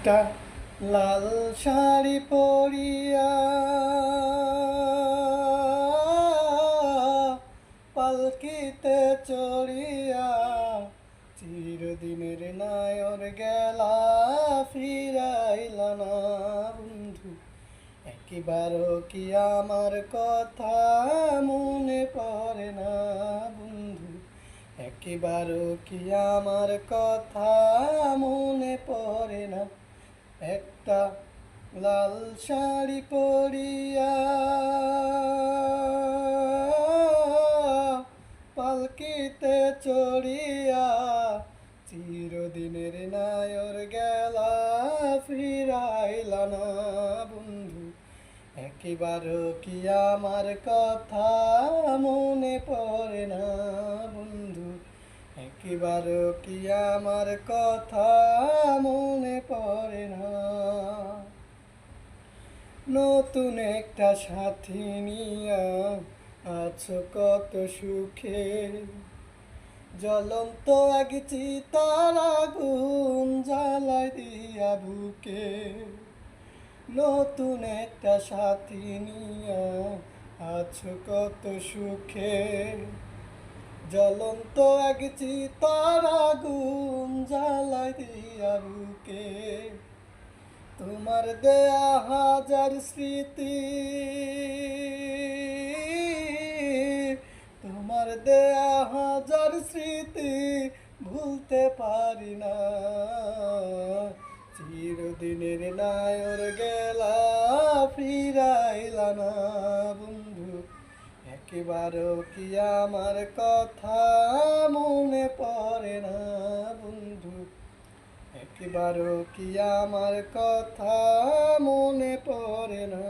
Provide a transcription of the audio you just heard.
একটা লাল শাড়ি পরিয়া পালকিতে চড়িয়া চিরদিনের নায়র গেলা ফিরাইলা না বন্ধু। একবারও কি আমার কথা মনে পড়ে না বন্ধু? একবারও কি আমার কথা মনে পড়ে না? একটা লাল শাড়ি পরিয়া পালকিতে চড়িয়া চিরদিনের নায়র গেলা ফিরাইলা না বন্ধু। একবারও কি আমার কথা মনে পড়ে না বন্ধু? একবারও কি আমার কথা মনে পড়ে না? নতুন একটা সাথী নিয়া আছো কত সুখে, জ্বলন্ত এক চিতার আগুন জ্বালাই দিয়া বুকে। নতুন একটা সাথী নিয়া আছো কত সুখে, জ্বলন্ত এক চিতার আগুন জ্বালাই দিয়া বুকে। তোমার দেয়া হাজার স্মৃতি, তোমার দেয়া হাজার স্মৃতি ভুলতে পারি না। চিরদিনের নায়র গেলা ফিরাইলা না বন্ধু। একবারও কি আমার কথা মনে পড়ে না বন্ধু? একবারও কি আমার কথা মনে পড়ে না?